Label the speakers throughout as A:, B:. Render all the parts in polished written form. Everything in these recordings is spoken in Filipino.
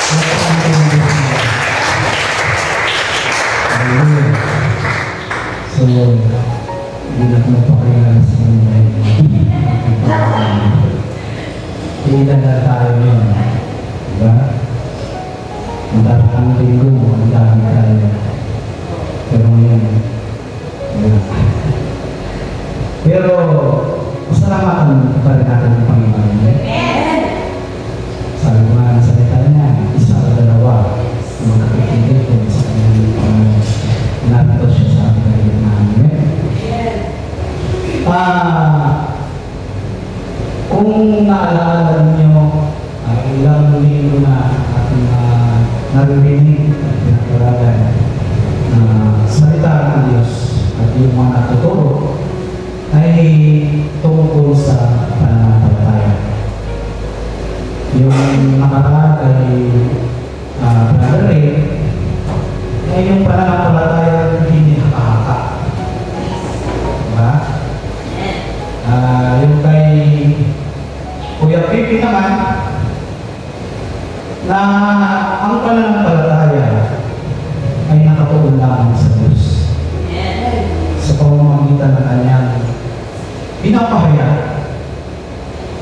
A: So, hindi na magpakilala sa mga ilan na tayo yun. Diba? Ang dating linggo mo, ang dami tayo. Pero ngayon, pero, pasalamatan pa rin natin ang Panginoon. Sabi mo nga sa salita niya, isa o dalawa, mga kapitigil kung sa kanyang narito siya sa ating kahilig namin. Kung naalala niyo, ilang linggo na ating naririnig at pinag-aralan na salita ng Diyos at yung mga natuturo ay tungkol sa pananampalataya. Yung nakaraan ay pinag-aralan ay yung pananampalataya hindi nakahaka. Diba? Yung kay Kuya Pipi naman na ang pananampalataya ay nakatuon lamang sa Diyos sa pamamagitan ng kanyang pinapahayag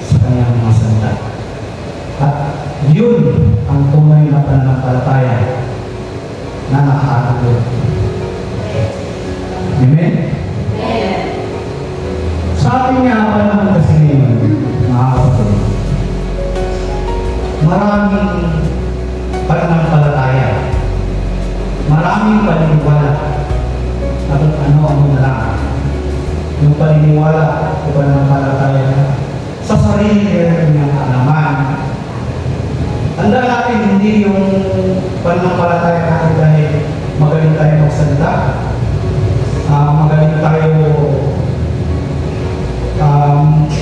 A: sa kanyang mga salita. At yun ang tunay na pananampalataya na nakakatuon. Amen? Sa ating panahon kasi ngayon, mga kapatid, maraming pananampalataya, maraming paniniwala, at ano na lang, yung paniniwala o pananampalataya sa sarili niyang kaalaman. Tanda natin, hindi yung pananampalataya natin dahil magaling tayo magsalita, magaling tayo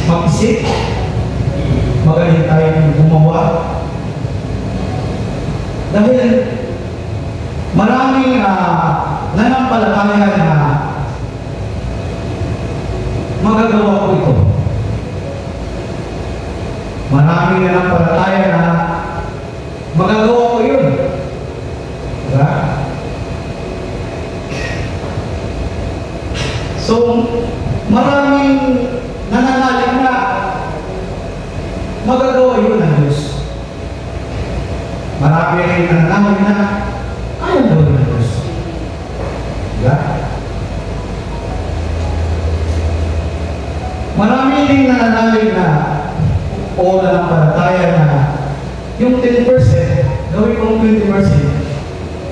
A: mag-isip, magaling tayo gumawa. Dahil maraming nanampalataya na magagawa ko ito. Maraming nanampalataya na magagawa ko yun. Diba? So, maraming nananalig na magagawa yun ng Diyos. Marami rin nananalig na kaya gawin ng Diyos. Diba? Marami rin nananalig na o nanampalataya na yung 10%, gawin kong 20%,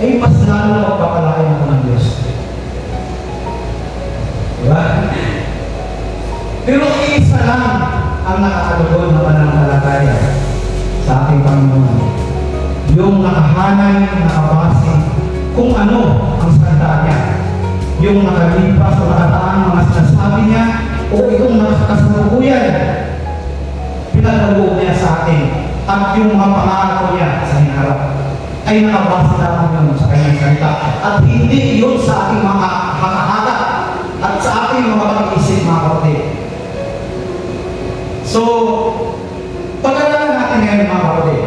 A: ay mas lalo magpapalain ako ng Diyos. Diba? Pero isa lang ang nakakatugon na pananampalataya sa ating Panginoon. Yung nakahanay, nakabase kung ano ang salita niya. Yung nakalipas o nakataan mga sinasabi niya o itong nakakasalukuyan pinagkaloob niya sa atin. At yung mga pangako niya sa hinarap ay nakabase lamang yun sa kanyang salita. At hindi yun sa ating mga haka-haka at sa ating mga pag-isip, mga kapatid. So, pag-aralan natin ngayon, mga kapatid,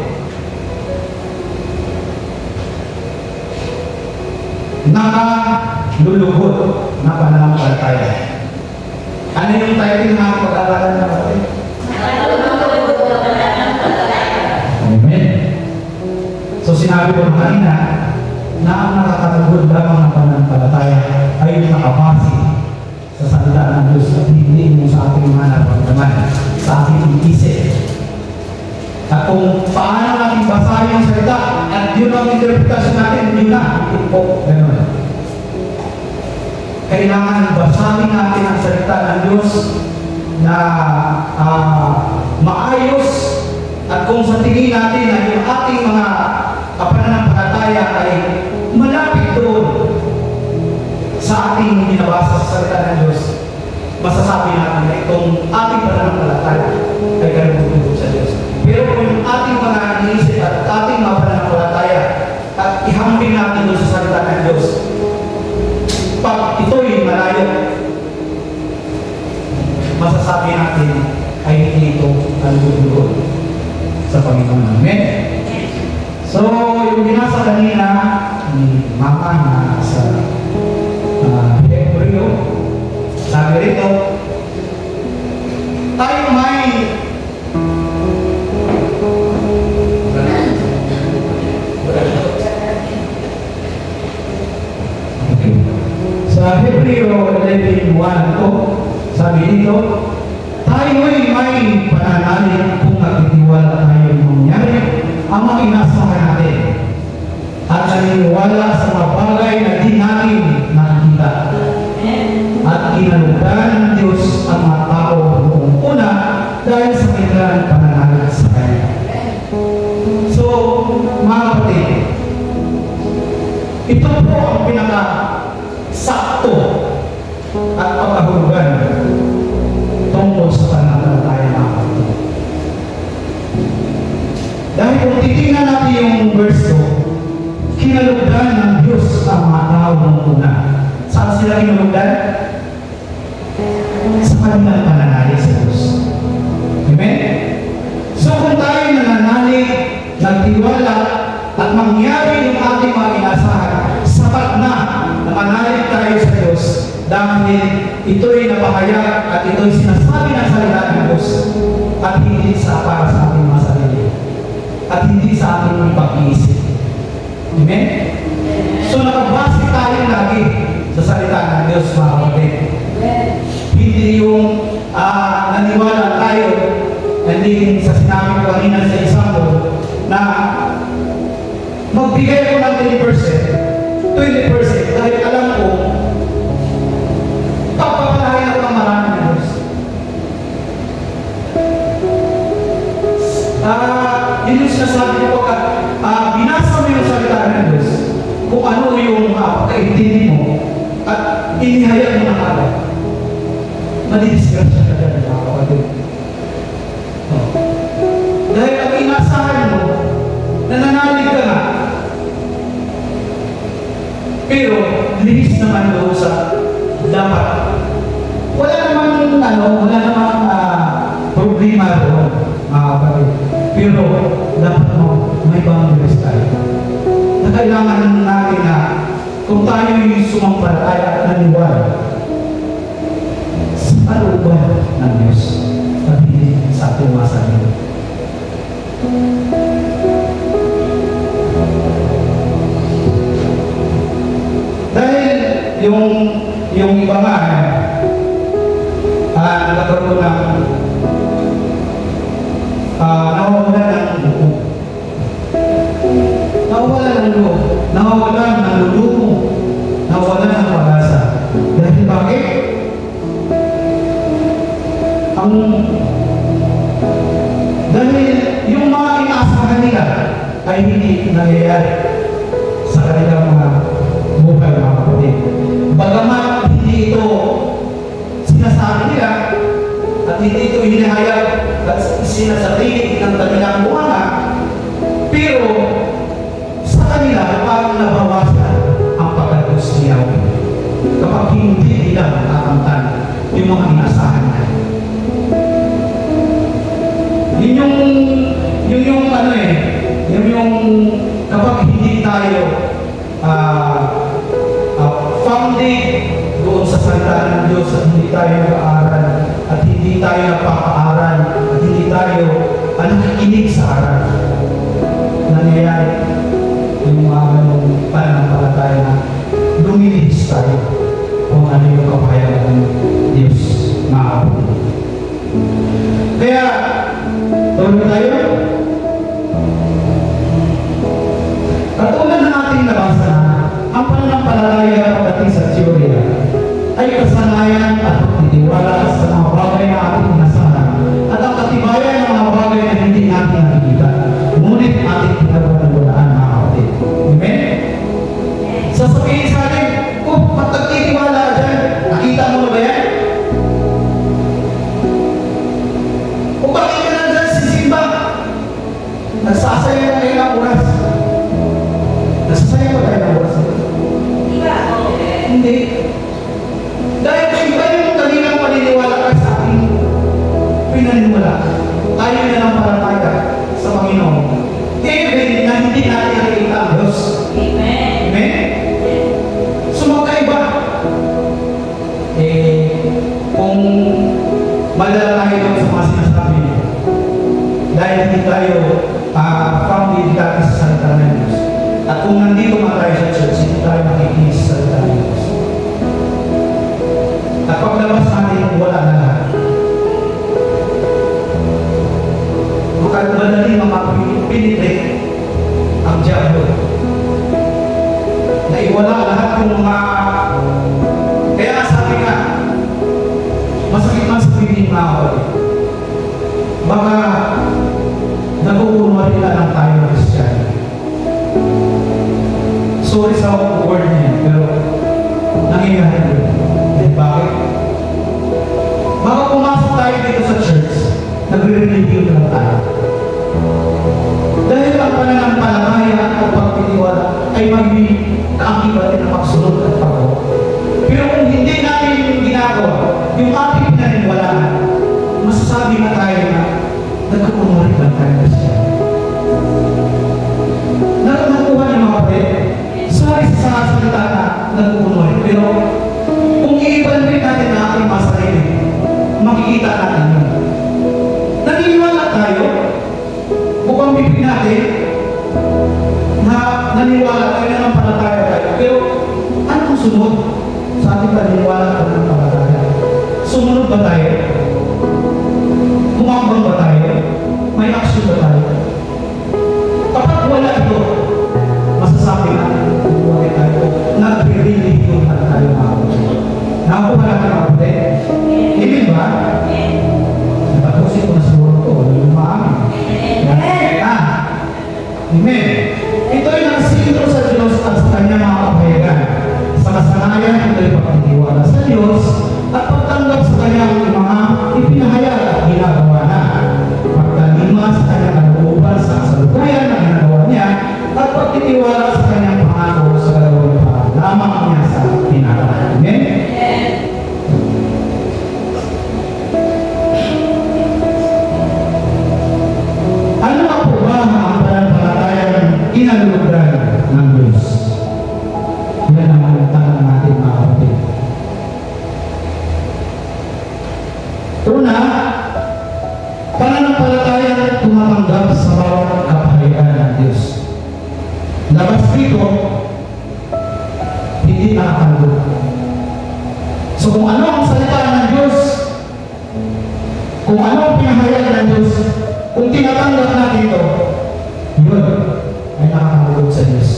A: nakaluluhod na pananampalataya. Ano yung title ng ating pag-aralan, mga kapatid? Amen. So, sinabi ko kanina na ang nakakatagod lamang ng pananampalataya ay nakabase sa salita ng Diyos at hindi mo sa ating mga naramdaman, sa ating isip. At kung paano natin basahin ang salita at yun ang interpretasyon natin, yun na, hindi po gano'n. Kailangan basahin natin ang salita ng Diyos na maayos at kung sa tingin natin na yung ating mga pananampalataya ay malapit doon sa ating binabasa sa salita ng Diyos, masasabi natin na itong ating pananampalataya ay ganun sa Diyos. Pero kung yung ating mga iniisip at ating mga pananampalataya at ihambing natin doon sa salita ng Diyos, pag ito'y malayo, masasabi natin ay hindi ito ang lulunod sa Panginoon. Amen? So, yung binasa kanina ni Mama na sa Hebreo, sabi rito, tayo may sa Hebreo 11:1 to, sabi dito, tayo'y may pananalig kung nagtitiwala tayo mangyari ang mga inasahan natin at naniniwala sa mga bagay na di natin nakikita at kinalugdan ng Diyos ang mga tao noong una dahil sa kanilang pananalig sa Kanya. So, mga kapatid, ito po ang pinaka-sakto at pagkahulugan tungkol sa pananampalataya ng kapatid. Dahil kung titingnan natin yung verse 2, kinalugdan ng Diyos ang mga tao ng una. Saan sila kinalugdan? Sa kanilang pananalig sa Diyos. Amen? So kung tayo nananalig, nagtiwala, at mangyari yung ating mga inasahan, sapat na manalig tayo sa Diyos dahil ito'y napahayag at ito'y sinasabi ng salita ng Diyos at hindi para sa ating mga sarili at hindi sa ating pag-iisip. Amen? So nakabase tayo lagi sa salita ng Diyos, mga kapatid. Hindi yung naniwala tayo, hindi sa sinabi ko kanina sa isang na magbigay ko ng 20% dahil alam ko papapalahin ako ng marami ng Diyos. Yun yung sinasabi ko pagka binasa mo yung salita ng Diyos, kung ano yung pagkaintindi mo at inihayag mo ng araw, madidisgrasya ka dyan, mga kapatid. Dahil ang inasahan mo, nananalig ka na, pero lihis naman doon sa dapat. Wala namang problema doon, mga kapatid. Pero dapat may boundaries tayo. Na kailangan natin na kung tayo'y sumampalataya at naniwala sa kalooban ng Diyos at hindi sa ating mga sarili. Dahil yung iba nga nagkaroon ng nawawalan ng loob. Nawawalan ng lulumo. Nawawalan ng pag-asa. Dahil bakit? Dahil yung mga inaasahan nila ay hindi nangyayari sa kanilang mga buhay, mga kapatid. Bagamat hindi ito sinasabi nila at hindi ito hinahayag at sinasatinig ng kanilang buwana, pero sa kanila parang nabawasan ang pagkatos niya kapag hindi nila nakakamtan yung mga inaasahan nila. Yun yung kapag hindi tayo founded doon sa salita ng Diyos at hindi tayo nag-aaral at hindi tayo nagpapaaral at hindi tayo nakikinig sa aral, nangyayari yung mga ganong pananampalataya na lumilihis tayo kung ano yung kapahayagan ng Diyos na ako. Kaya tuloy tayo. Katulad na ating nabasa, ang pananampalataya pagdating sa teorya ay kasanayan at pagtitiwala sa mga bagay na ating inasahan at ang katibayan ng mga bagay na hindi natin nakikita, ngunit ating pinagpapalala. tayo founded dati sa salita ng Diyos. At kung nandito man tayo sa church, hindi tayo makikinig sa salita ng Diyos. At paglabas natin, wala na lahat. Madali makapinitrate ang diablo. Na iwala lahat ng mga... Kaya sabi nga, masakit man sabihin mga kapatid. Baka nakukuha nila lang tayo ng Christian. Sorry sa word niya, pero nangyayari yun. Bakit? Baka pumasok tayo dito sa church, nagre-review lang tayo. Dahil ang pananampalataya at pagtitiwala ay magiging kaakibat ng pagsunod at paggawa. Pero kung hindi natin yung ginagawa, yung ating pinaniniwalaan, masasabi na tayo na nagkukunwari lang tayo na siya. Nakuha niyo mga kapatid, sorry sa salita na nagkukunwari, pero kung i-evaluate natin na ating masarili, makikita natin yun. Naniniwala tayo, bukang bibig natin, na naniwala tayo na ng palataya tayo. Pero, anong sunod sa ating paniniwala at ng palataya? Sumunod ba tayo? Kumambang ba tayo? May action ba tayo? Kapag wala ito, masasabi natin, wala tayo, nag-religion na tayo makakapagod. Nakakuha natin makakapagod. Amen ba? Natapusin ko na siguro ito, yung maamin. Amen. Ito ay nakasintro sa Diyos at sa kanyang mga kapayagan. Sa kasanayan, ito ay pagtitiwala sa Diyos at pagtanggap sa kanyang mga ipinahayag at ginagawa na. Pagtalima sa kanyang kalooban sa kasalukuyan na ginagawa niya at pagtitiwala sa kanyang pangako sa gagawin pa lamang niya sa tinatawag. Amen? Ano nga po ba ang pananampalatayang inalulugdan ng Diyos? Yan ang tanong natin mga kapatid. Una, pananampalatayang tumatanggap sa bawat kapahiran ng Diyos. Labas dito, hindi nakatanggap. So kung ano ang salita ng Diyos, kung ano ang pinahayag ng Diyos, kung tinatanggap natin ito, yun ay nakatanggap sa Diyos.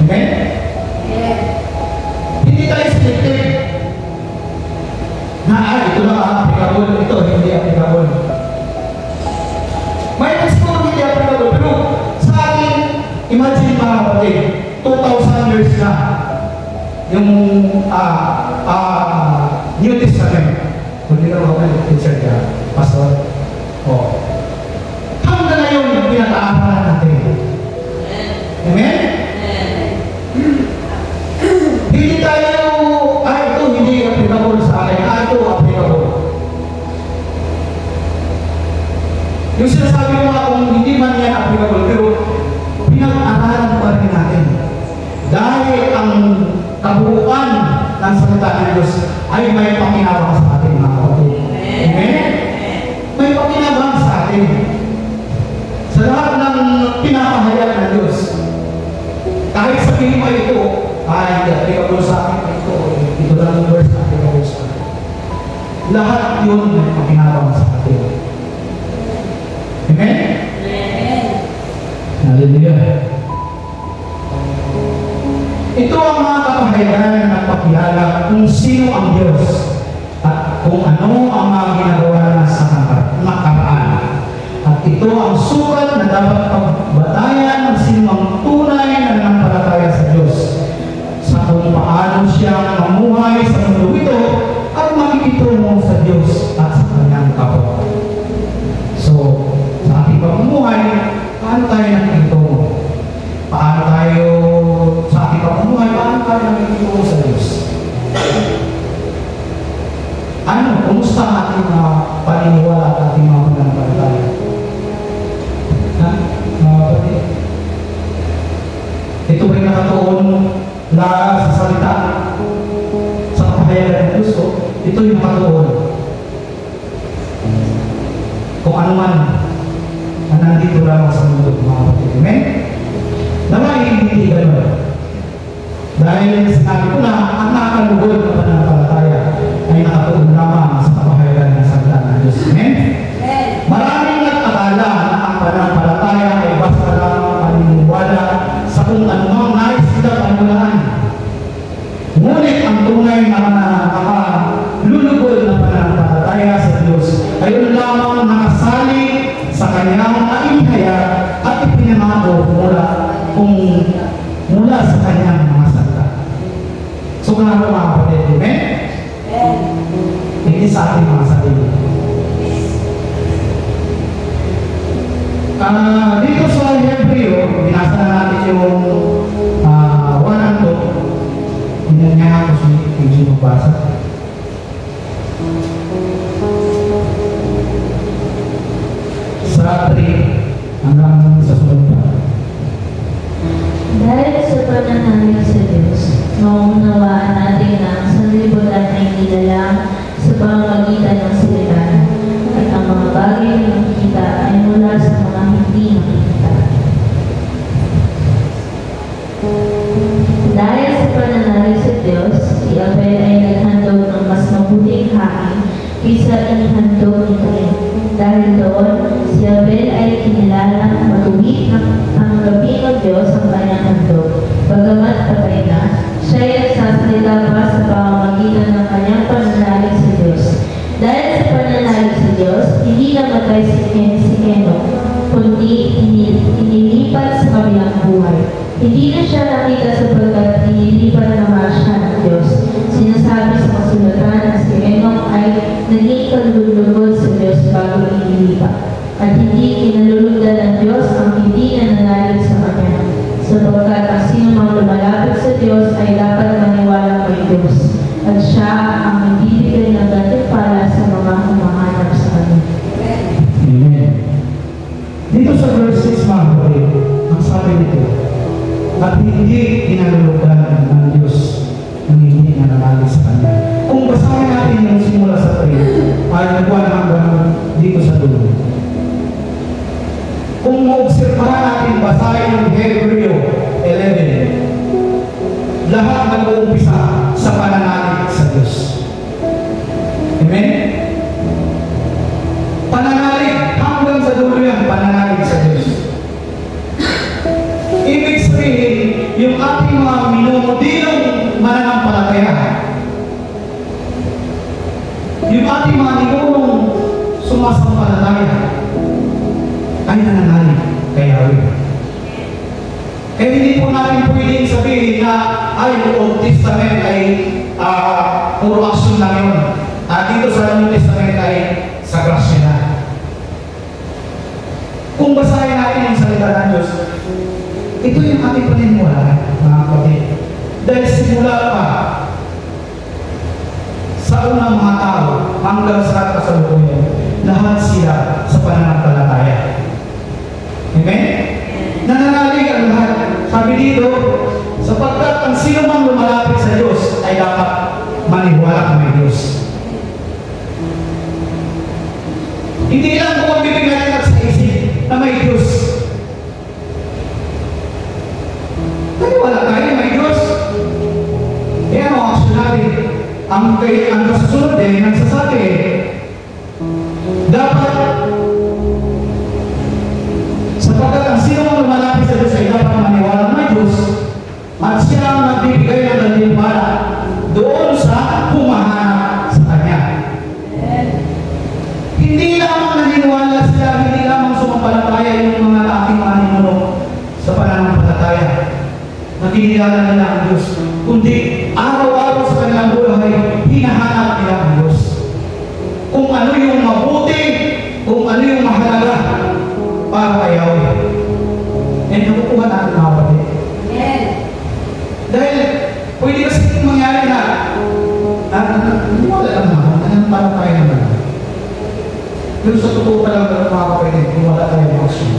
A: Okay? Yeah. Hindi tayo selective. Ito lang applicable, ito hindi applicable. May siguro hindi applicable, pero sa akin, imagine mga kapatid, 2,000 years na yung New Testament. Kung hindi ka mga teacher ka, pastor. Hanggang ngayon yung pinag-aapalan natin. Amen? Hindi tayo, ito hindi applicable sa akin, ito applicable. Yung sinasabi mo nga kung hindi man yan applicable, pero pinag-aralan pa rin natin. Dahil ang kabuuan ng salita ng Diyos ay may pakinabang sa atin mga kapatid. Amen? May pakinabang sa atin. Sa lahat ng pinapahayag ng Diyos. Kahit sabihin mo ito, hindi applicable sa akin ito lang yung verse na applicable sa akin. Lahat yun may pakinabang sa atin. Amen? Amen. Hallelujah. Ito ang mga kapahayagan na nagpakilala kung sino ang Diyos at kung ano ang mga ginagawa na sa nakaraan. At ito ang sukat na dapat pagbatayan ng sinumang tunay na nanampalataya sa Diyos sa kung paano siya mamuhay sa mundo ito at makikitungo sa Diyos at sa kanyang kapwa. So, sa ating pamumuhay, paano tayo nakikitungo? Paano tayo sa ating pamumuhay, paano tayo nakikitungo sa Diyos? Kumusta ang ating mga paniniwala at ating mga pananampalataya? Mga kapatid? Ito ay nakatuon na sa salita sa kapahayagan ng Diyos. Ito yung nakatuon. Kung ano anuman na nandito lamang sa mundo, mga kapatid. Amen? Naman, hindi gano'n. Dahil sinabi ko na ang nakalugod na pananampalataya ay nakatuon lamang sa kapahayagan ng salita ng Diyos. Amen? Maraming nag-akala na ang pananampalataya ay basta lamang paniniwala sa kung anumang nais sila paniwalaan. Ngunit ang tunay na nakalulugod na pananampalataya sa Diyos ay yun lamang nakasali sa kanyang kainhaya at ipinangako mula sa kanyang mga salita. So, mga kapatid, amen? Hindi sa ating mga sarili. Dito sa Hebreo, binasa na natin yung 1 and 2. Hindi nga ako hindi magbasa. Sa 3 hanggang sa sunod pa.
B: Dahil sa pananalig sa Diyos, maunawaan natin na ang sanlibutan ay nilalang sa pamamagitan ng salita at ang mga bagay na nakikita ay mula sa mga hindi nakikita. Dahil sa pananalig sa Diyos, si Abel ay naghandog ng mas mabuting hain kaysa inihandog ni Cain. Dahil doon, si Abel ay kinilala matuwid ang gabi ng Diyos ang kanyang handog. Bagamat patay na, siya ay nagsasalita pa sa pamamagitan ng kanyang pananalig sa Diyos. Dahil sa pananalig sa Diyos, hindi namatay si Henok, kundi inilipat sa kabilang buhay. Hindi na siya nakita sapagkat inilipat naman siya ng Diyos. Sinasabi sa kasulatan na si Henok ay naging kalulugod sa Diyos bago inilipat. At hindi kinalulugdan ng Diyos ang hindi nananalig sa Kanya. Sapagkat ang sino mang lumalapit sa Diyos ay dapat maniwala kay Diyos. At siya ang nagbibigay ng gantimpala sa mga humahanap sa Kanya.
A: Amen. Dito sa verse 6, mga kapatid, ang sabi nito, at hindi kinalulugdan ng Diyos ang hindi nananalig sa Kanya. Kung basahin natin yung simula sa 3, ay nagwan hanggang dito sa dulo. Kung maobserbahan natin, basahin ng Hebreo 11, lahat nag-uumpisa sa pananalig sa Diyos. Amen? Pananalig, hanggang sa dulo yan, pananalig sa Diyos. Ibig sabihin, yung ating mga minumudilong mananampalataya, yung ating mga ninunong sumasampalataya, ay nananalig kay Yahweh. Kaya hindi po natin pwedeng sabihin na ay yung Old Testament ay puro action lang yun. Dito sa New Testament ay sa grasya na. Kung basahin natin ang salita ng Diyos, ito yung ating paniniwala, mga kapatid. Dahil simula pa sa unang mga tao hanggang sa kasalukuyan, lahat sila sa pananampalataya. Amen? Nananalig ang lahat. Sabi dito, sapagkat ang sino mang lumalapit sa Diyos ay dapat maniwala na may Diyos. Hindi lang kung magbibig natin sa isip na may Diyos. Maniwala tayo may Diyos. Kaya ang action natin, ang kasunod nagsasabi, dapat sapagkat ang sino mang lumalapit sa Diyos ay dapat maniwala na may Diyos at siya ang nagbibigay ng gantimpala doon sa humahanap sa Kanya. Hindi lamang naniniwala sila, hindi lamang sumampalataya yung mga ating mga ninuno sa pananampalataya. Nakikilala nila ang Diyos, kundi araw-araw sa kanilang buhay, hinahanap nila ang Diyos. Kung ano yung mabuti, kung ano yung mahalaga para kay Yahweh. And nakukuha natin mga kapatid. Dahil pwede kasi mangyari na wala lang naman, nananampalataya naman. Pero sa totoo pa lang mga kapatid, kung wala tayong action,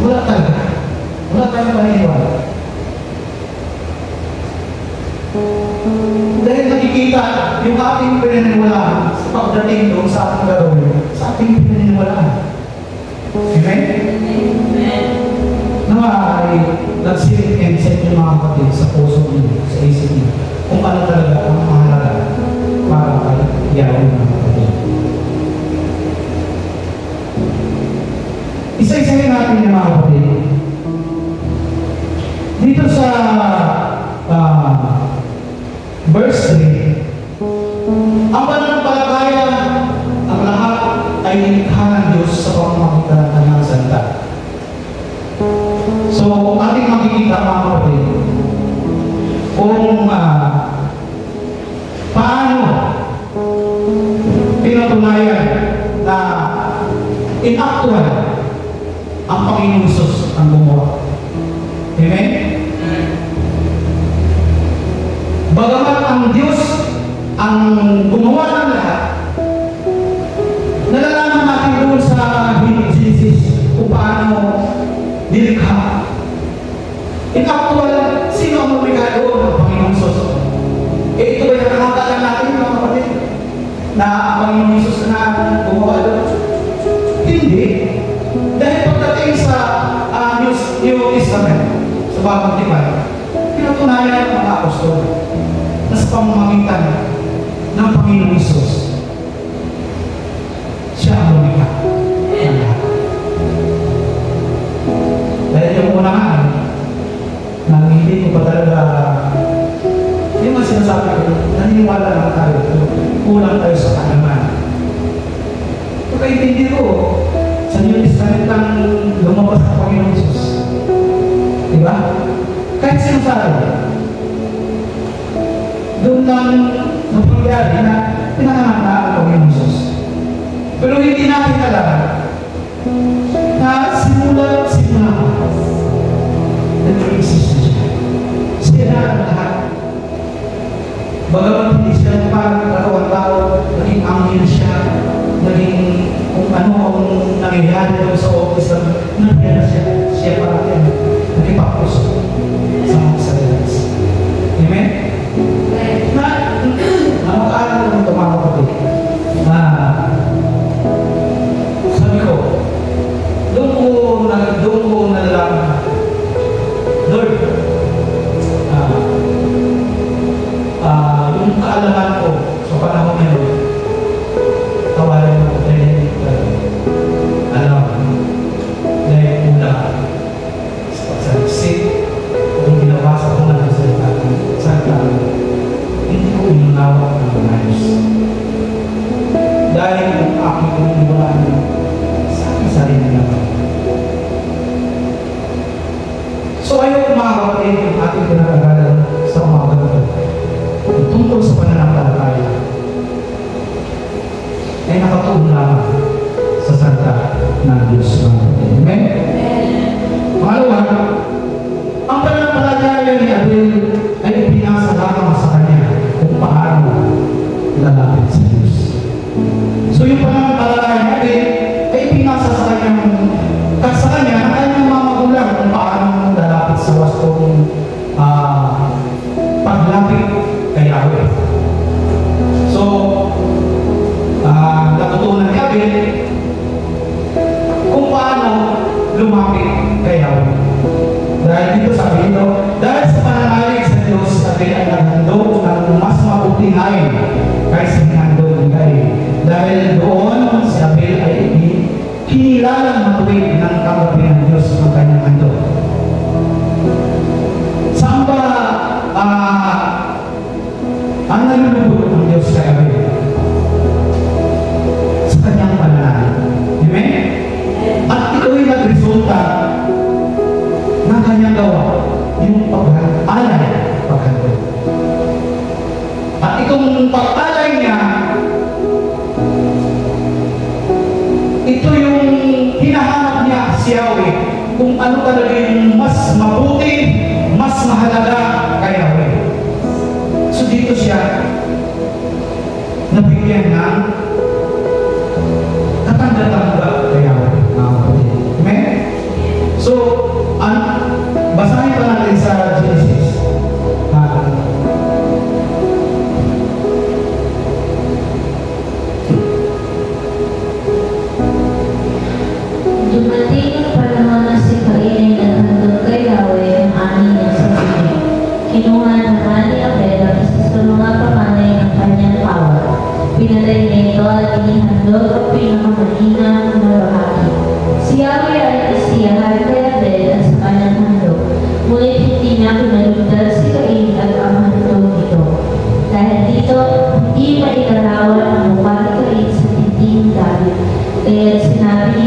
A: wala talaga. Wala tayong paniniwala. Dahil nakikita yung ating pinaniwalaan sa pagdating doon sa ating gagawin, sa ating pinaniniwalaan. Amen? Nawa ay nag-silip and set yung mga kapatid sa puso niyo, sa isip niyo, kung ano talaga ang mahalaga para kay Yahweh mga kapatid. Isa-isahin natin yung mga kapatid. Dito sa verse 3, ang pananampalataya, ang lahat ay nilikha ng Diyos sa pamamagitan ng kanyang salita. So, ating makikita mga kapatid, kung paano pinatunayan na in-actual ang Panginoon Jesus ang gumawa. Amen? Bagamat ang Diyos ang gumawa ng lahat, nalalaman natin doon sa Genesis kung paano nilikha. In actual, sino ang lumikha doon? Ang Panginoon Jesus. Ito ba yung nakakala natin mga kapatid? Na ang Panginoon Jesus na gumawa doon? Hindi. Dahil pagdating sa New Testament, sa Bagong Tipan, pinatunayan ng mga apostol na sa pamamagitan ng Panginoon Jesus, siya ang lumikha ng lahat. Dahil yung una nga, nang hindi ko pa talaga, hindi mo sinasabi ko, naniniwala lang tayo, kulang tayo sa kaalaman. Pagkaintindi ko, sa New Testament lang lumabas ang Panginoon Jesus. Diba? Kahit sinasabi, doon lang napangyari na pinanganak na ang Panginoon Jesus. Pero hindi natin alam na simula nag-exist na siya. Siya na ang lahat. Bagamat hindi siya pagkakawang tao, naging angel siya, naging kung ano ang nangyayari doon sa office, nangyayari siya para natin, nagipakos sa mga salads. Amen? Nakakaalam ko ng mga kapatid na sabi ko, doon ko nalalaman, Lord, yung kaalaman ko sa panahon ngayon, tawaran mo ko dahil alam dahil kulang sa pagsagsik kung binabasa ko na sa salita, hindi ko inunawak ng maayos. Dahil yung aking piniwalaan sa aking sarili naman. So ayaw mga kapatid yung ating pinag-agalan sa umaga ito. Tungkol sa pananampalataya ay nakatuon lamang sa salita ng Diyos mga kapatid. Amen? Pangalawa, ang pananampalataya ni Abel ay pinasa lamang sa kanya kung paano lalapit sa Diyos. So yung pananampalataya ni Abel ay pinasa sa kanya ng kanyang mga magulang kung paano lalapit sa wastong paglapit kay Yahweh. So, natutunan ni Abel kung paano lumapit kay Yahweh. Dahil dito sabi nito, dahil sa pananalig sa Diyos, Abel ay naghandog ng mas mabuting hain kaysa hinandog ni Cain. Dahil doon si Abel ay kinilalang matuwid ng kagabi ng Diyos ang kanyang handog. Saan ba ang nalulubog ng Diyos kay Abel? Sa kanyang pananalig. Amen? At ito ay nagresulta ng kanyang gawa, yung pag-alay. At itong pag-alay niya, ito yung hinahanap niya si Yahweh, kung ano talaga yung mas mabuti, mas mahalaga kay Yahweh. So dito siya nabigyan ng katanda-tanda kay Yahweh. Amen? So, basahin pa natin sa Genesis.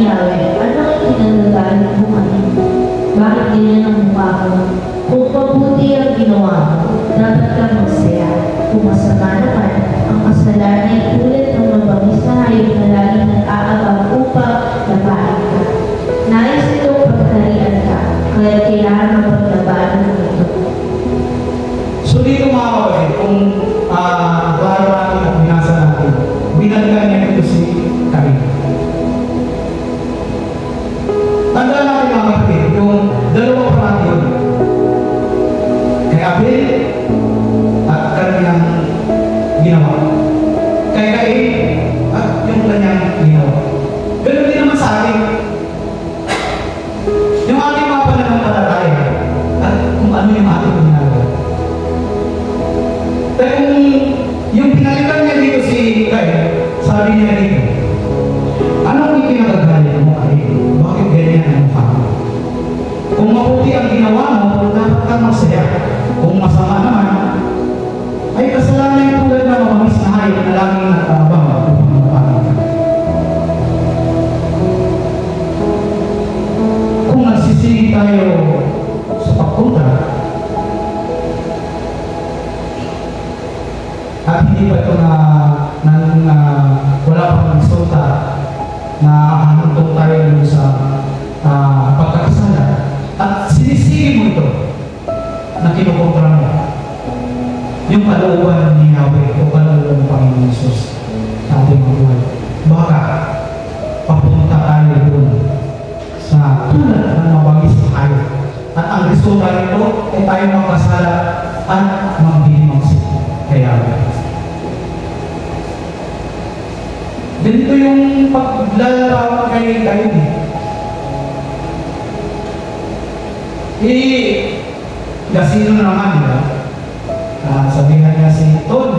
B: ni Yahweh, ano ang kinagagalit mo ngayon? Bakit ganyan ang mukha mo? Kung mabuti ang ginawa mo, dapat kang magsaya. Kung masama naman, ang kasalanan ay tulad ng mabangis na hayop na laging nag-aabang upang lapain ka. Nais itong pagtarian ka, kaya kailangan mapaglabanan mo ito.
A: So dito mga kapatid, kung klaro natin at binasa natin, binalikan niya ito si Cain. Tandaan natin mga kapatid, yung dalawang parati yun. Kay Abel at kanyang ginawa. Kay Cain at yung kanyang ginawa. Ganun din naman sa atin. Yung ating mga pananampalataya at kung ano yung ating ginagawa. Pero kung yung pinalitan niya dito si Cain, sabi niya dito, anong ikinagagalit mo Cain? Bakit ganyan ang mukha mo? Kung mabuti ang ginawa mo, dapat kang masaya. Kung masama naman, ay kasalanan yung tulad na mamamis na hayop na laging nag-aabang upang mapanin ka. Kung nagsisigi tayo sa pagpunta, at hindi pa ito wala pang resulta na hantong tayo sa pagkakasala at sinisigi mo ito na kinukontra mo yung kalooban ni Yahweh o kalooban ng Panginoon Jesus sa ating mga buhay. Baka papunta tayo doon sa tulad ng mabangis na hayop at ang resulta nito ay tayo magkasala at magdidimagsik kay Yahweh. Ganito yung paglalarawan kay Cain. Gasino na naman, diba? Sabihan niya si Ton,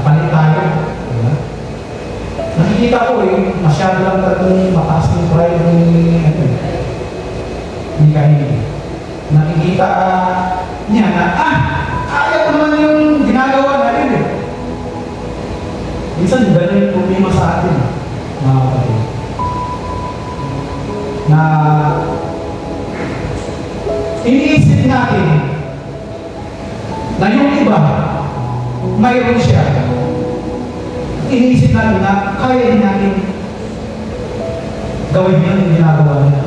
A: palit tayo. Diba? Nakikita ko masyado lang talagang mataas ng pride ni Cain. Nakikita niya na, ayaw ko naman yung ginagawa natin eh. Minsan, gano'n yung problema sa atin, mga kapatid. Na iniisip natin na yung iba, mayroon siya. Iniisip natin na kaya din natin gawin yun yung ginagawa nila.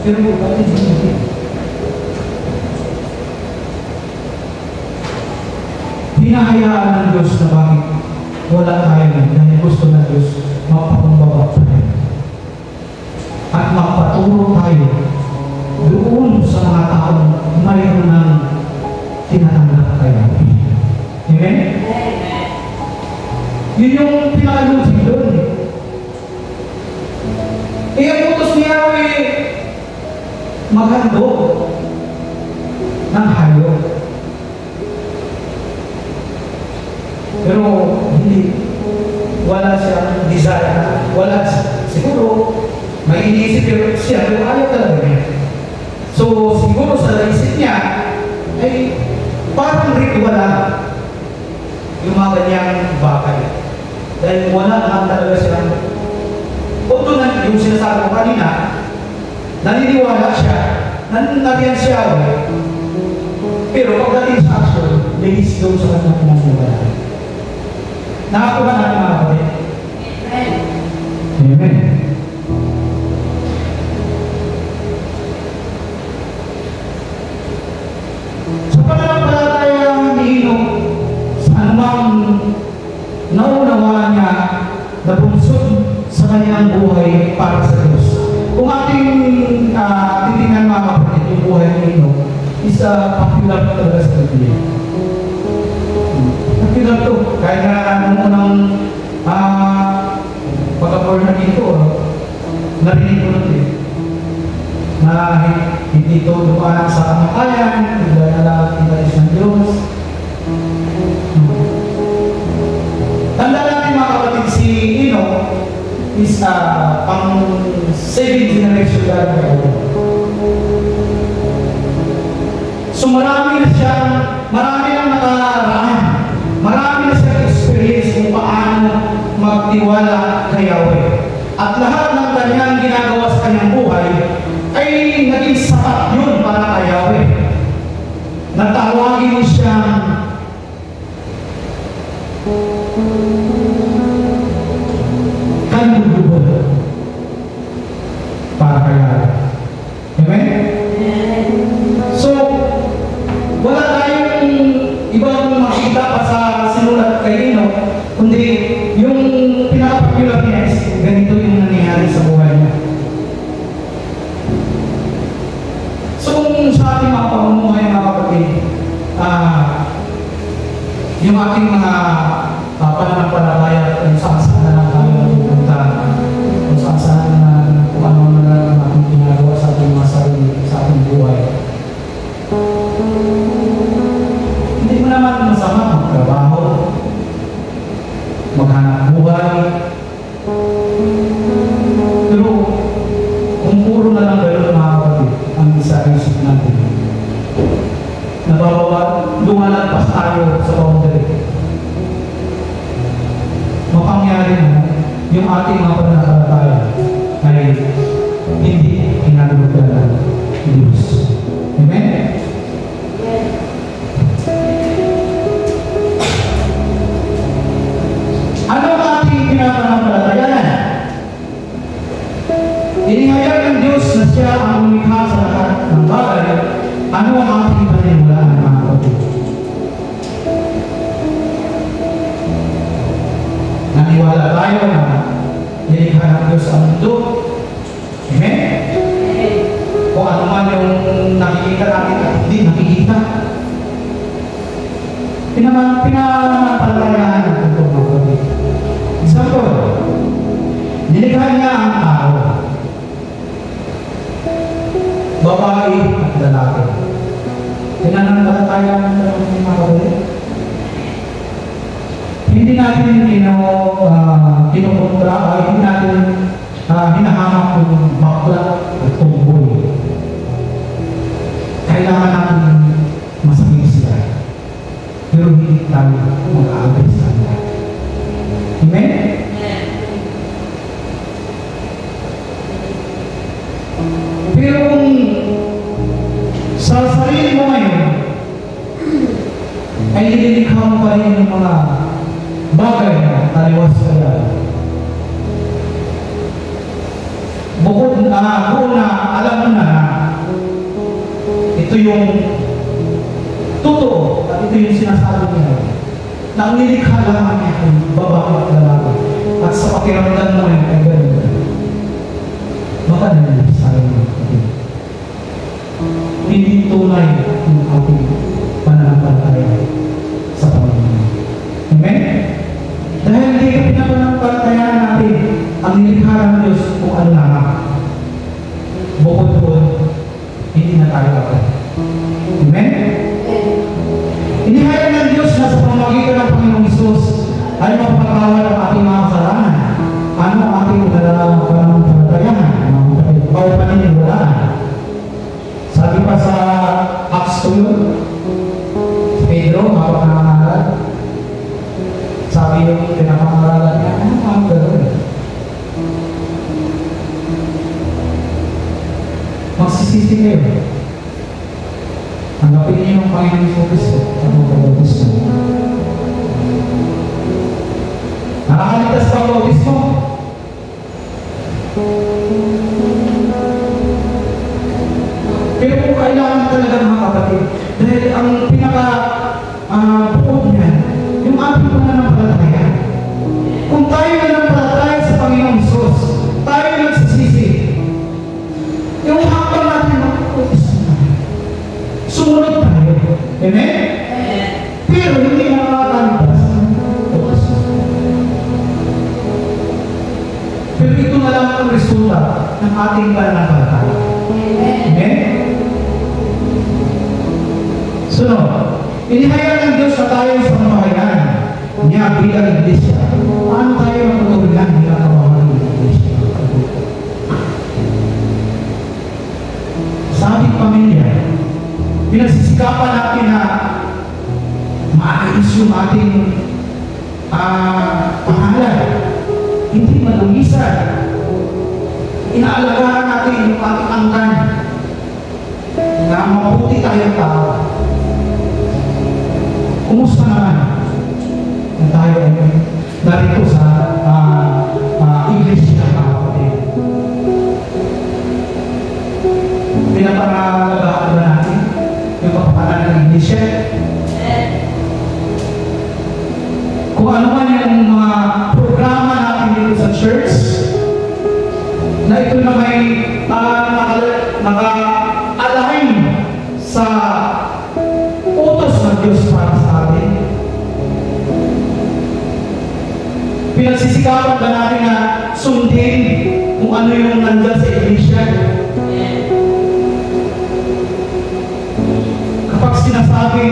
A: Pero bakit hindi? Hinahayaan ng Diyos na bakit wala tayo dahil gusto ng Diyos mapakumbaba tayo at magpaturo tayo doon sa mga taong mayroon ng tinatanggap tayo. Amen? Yun yung pinakalusig doon. Ang utos ni Yahweh maghandog ng hayop. Pero hindi, wala siyang desire, wala siguro, may iniisip siya, pero ayaw talaga niya. So, siguro sa naisip niya, ay parang ritual lang yung mga ganyang bakay. Dahil wala naman talaga silang, although na yung sinasabi ko kanina, naniniwala siya, nananabihan siya, pero pagdating sa action, lihis doon sa kanyang pinagbubuhay. Nakakuha natin mga kapatid. Amen. Amen. Sa pananampalataya ni Enoch, sa anumang naunawaan niya na bungsod sa kanyang buhay para sa Diyos. Kung ating titingnan mga kapatid, yung buhay ni Enoch, isa popular talaga sa Biblia. Popular to. Kahit na nung unang pagka-born na dito, narinig ko nun din. Na hindi ito dumaan sa kamakayan, hindi na inalis ng Diyos. Tanda natin mga kapatid, si Enoch is pang 7th generation God. So marami na nakaraan. Marami na siyang experience kung paano magtiwala kay Yahweh. At lahat ng kanyang ginagawa sa kanyang buhay ay naging sapat yun para kay Yahweh. Natawagin mo siyang kanlubod para kay Yahweh. Amen? So, wala tayong ibang makikita pa sa sinulat kay Ino, kundi yung pinaka-popular niya is ganito yung nangyayari sa buhay niya. So, kung sa ating mga pamumuhay, mga kapatid, yung ating mga pananampalataya kung saan na lang tayo pupunta, kung saan na kung ano na lang ating ginagawa sa ating mga sarili, sa ating buhay. Hindi mo naman masama magtrabaho, maghanap buhay, pero kung puro na lang gano'n mga kapatid ang isa-isip natin, lumalagpas tayo sa boundary. Mapangyari mo yung ating mga pananampalataya ay hindi pinalulugan ng Diyos. Amen? Ano ang ating pinapanampalatayanan? Inihayag ng Diyos na siya ang lumikha sa lahat ng bagay. Ano ang ating paniniwalaan, mga kapatid? Naniwala tayo na nilikha ng Diyos ang mundo. Amen? Kung ano man yung nakikita natin at hindi nakikita. Pinapalalayan ng mundo, mga kapatid. Example, nilikha niya ang tao. Babae at lalaki. Pinanampalataya ng mga kapatid. Hindi natin kinukontra, hindi natin hinahamak yung bakla at tumboy. Kailangan natin masakit sila. Pero hindi tayo mag-aabay sa kanila. Amen? Pero kung sa sarili mo ngayon, ay nililikha mo pa rin yung mga bagay na taliwas kaya. Bukod na alam mo na ito yung totoo at ito yung sinasabi niya na ang nilikha lamang niya ay babae at lalaki at sa pakiramdam mo ay gano'n. Baka naman sa akin hindi tunay yung ating pananampalataya sa Panginoon. Amen? Dahil hindi ka pinapanampalatayaan natin ang nilikha ng Diyos kung ano lamang. Bukod doon, hindi na tayo kapag. Amen? Inihayag ng Diyos na sa pamamagitan ng Panginoong Isus ay mapapakawal ang ating mga kasalanan. Ano ang ating pananampalatayaan? O paniniwalaan. Sabi pa sa Acts 2, Pedro, mapapangaralan. Sabi yung pinapangaralan niya, ano ang gano'n? Magsisisi kayo. Tanggapin niyo yung Panginoon Kristo at magpapabautismo. Nakakaligtas pa ang bautismo? Pero kung kailangan talaga mga kapatid, dahil ang pinaka-buod niya, yung ating pananampalataya. Kung tayo nanampalataya sa Panginoong Isus, tayo nagsisisi, yung hakbang natin sumunod tayo. Amen? Pero hindi nakakalipas. Pero ito na lang ang resulta ng ating pananampalataya. Amen? Sunod, inihayag ng Diyos na tayo sa pamahalaan niya bilang iglesia. Paano tayo matutulungan bilang pamahalaan ng iglesia? Sa ating pamilya, pinagsisikapan natin na maayos yung ating pangalan. inaalagaan natin yung ating angkan na mabuti tayong tao. Kumusta naman na tayo ay narito sa English na kapatid? Pinapangalagaan ba natin yung kapakanan ng English? Kung ano man yung mga programa natin dito sa church, na ito na may naka-align sa utos ng Diyos para sa atin. Pinagsisikapan ba natin na sundin kung ano yung nandyan sa Iglesia? Kapag sinasabi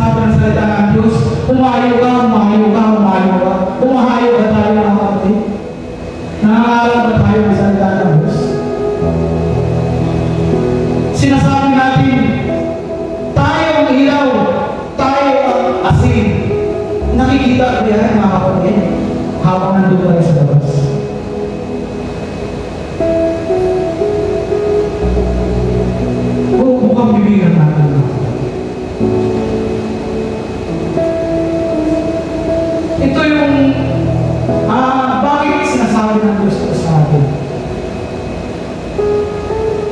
A: ng salita ng Diyos, umayo ka, umayo ka, umayo ka. Umahayo ba tayo mga kapatid? Nangangaral ba tayo ng salita ng Diyos? Sinasabi natin, tayo ang ilaw, tayo ang asin. Nakikita ko yan mga kapatid habang nandun tayo sa labas. Mukhang bibigyan natin. Ito yung bakit sinasabi ng Diyos ko sa atin?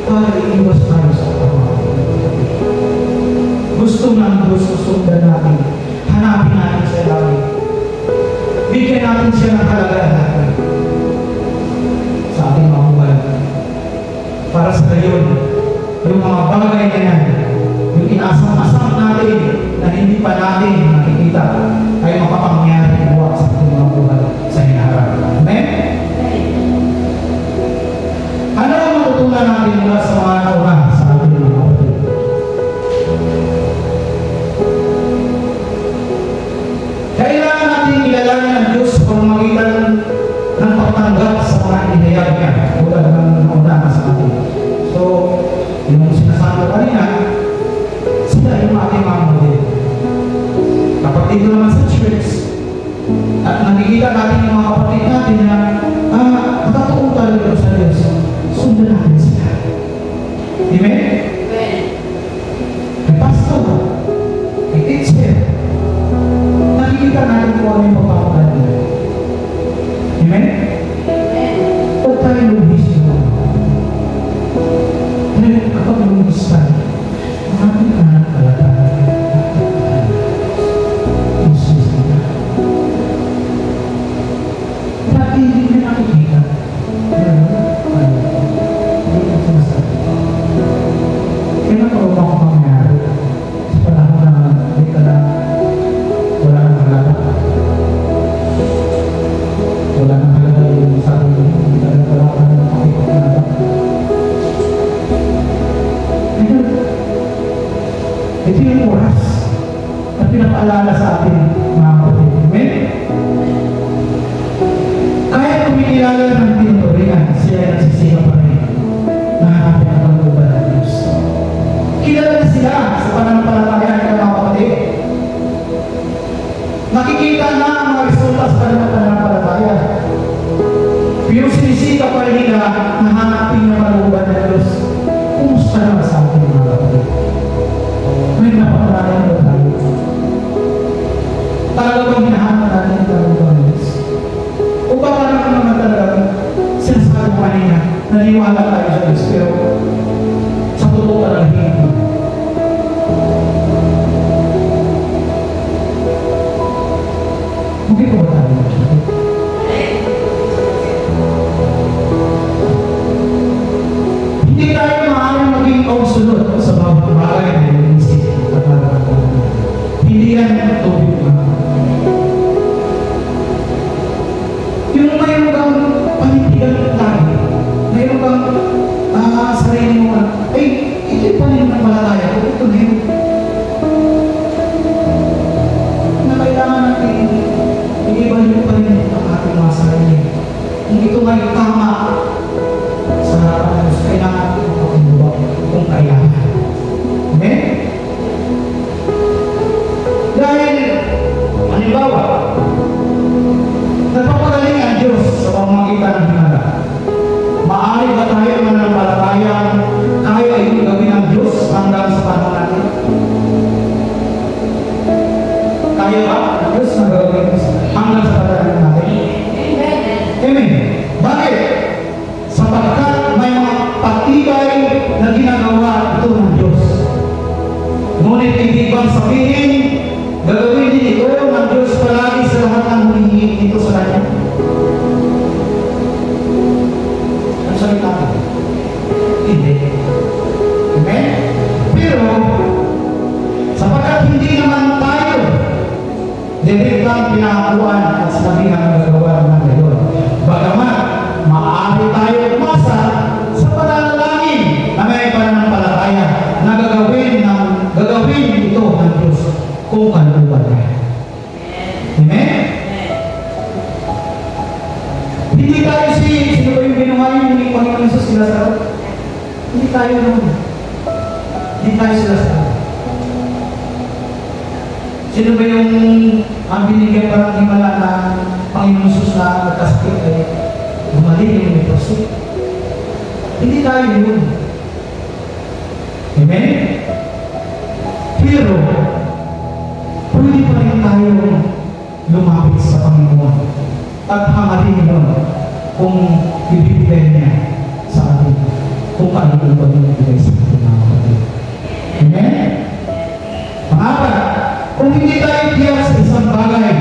A: Para iiwas tayo sa pamamagitan. Gusto ng Diyos, susundan natin. Hanapin natin siya lagi. Bigyan natin siya ng kalagahan sa ating mga buhay. Para sa gayon, yung mga bagay na yan, yung inasam-asam natin na hindi pa natin nakikita, ay makapangyari buwak sa ating mga buhay sa hinaharap. Amen? Ano ang matutunan natin mula sa mga nauna sa ating mga kapatid? Kailangan natin kilalanin ang Diyos sa pamamagitan ng pagtanggap sa mga inayag niya tulad ng nauna sa atin. So, yung sinasabi ko kanina, sila yung ating mga model. Kapag dito naman sa church, at nakikita natin yung mga kapatid natin na nakatuon talaga sa Diyos, sundan natin sila. Amen? May pastor, may teacher, nakikita natin kung ano yung pagpapagod nila. Amen? Huwag tayo lubis yun. Dahil kapag lubis tayo, maraming anak talaga. Dati hindi na nakikita. Pero, hindi na sinasabi. Kaya naparoon ako mangyari sa panahon na hindi ka na wala nang halaga. Wala nang halaga yung sabi mo, hindi ka na wala ka nang makikot na ba. Ito yung oras na pinapaalala sa atin, mga kapatid. Amen? Kahit kumikilala ng tinuturingan, sila ay nagsisiga pa rin. Nahanapin ang pagkuban ng Diyos. Kilala sila sa pananampalataya ng mga kapatid. Nakikita na ang mga resulta sa pananampalataya. Pero sinisika pa rin nila na hanapin ang pagkuban ng Diyos. Kumusta naman sa atin, mga kapatid? May napakalayan ba tayo? Talaga bang hinahanap natin ang pagkuban ng Diyos? O baka naman talaga sinasabi ko kanina, naniwala tayo sa Diyos, pero sa totoo talaga hindi. Hindi ko ba tayo? Hindi tayo maaaring maging kausunod sa bawat bagay na inisip at nararamdaman. Hindi yan tubig ba? Yung mayroon kang panindigan lagi, mayroon kang sarili mo ay, ito yung panindigan ko, ito na yun. Na kailangan natin i-evaluate pa rin ang ating mga sarili. Kung ito ngay tama sa harapan ng Diyos, kailangan natin magpapagubak kung kailangan. Amen? Dahil ibang sabihin, gagawin din ito ng Diyos palagi sa lahat ng humihingi dito sa Kanya. Ang sabi natin? Hindi. Amen? Pero, sapagkat hindi naman tayo direktang pinakakuan at sabihan gagawa ng gayon. Bagamat, maaari tayo umasa sa panalangin na may pananampalataya na gagawin ito ng Diyos kung kalooban niya. Amen? Hindi tayo sino ba yung binuhayin ni Panginoon Jesus sila sa hindi tayo naman. Hindi tayo sila sa sino ba yung ang binigyan parang himala na Panginoon Jesus na nagkasakit ay gumaling yung leprosy? Hindi tayo yun. Amen? Pero, pwede pa rin tayo lumapit sa Panginoon at hangarin nun kung ibibigay niya sa atin, kung paano ba yung ibigay sa atin mga kapatid. Amen? Pangapat, kung hindi tayo tiyak sa isang bagay,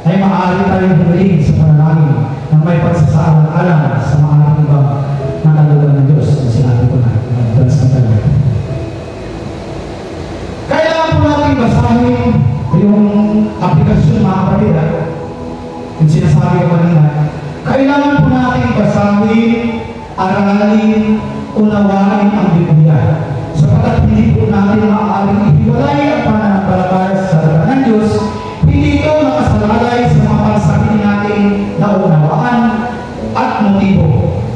A: ay maaari tayong humiling sa panalangin na may pagsasaalang-alang sa mga ibang nakalugan ng Diyos na sinabi ko na madalas na talaga. Kailangan po natin basahin yung aplikasyon mga kapatid. Yung sinasabi ko kanina, kailangan po natin basahin, aralin, unawain ang Biblia. Sapagkat hindi po natin maaaring ihiwalay ang pananampalataya sa salita ng Diyos, hindi ito nakasalalay sa mga pagsasabi natin na unawaan at motibo.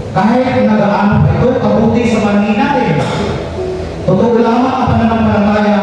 A: Kahit nagaano pa ito, kabuti sa paningin natin. Totoo lamang ang pananampalataya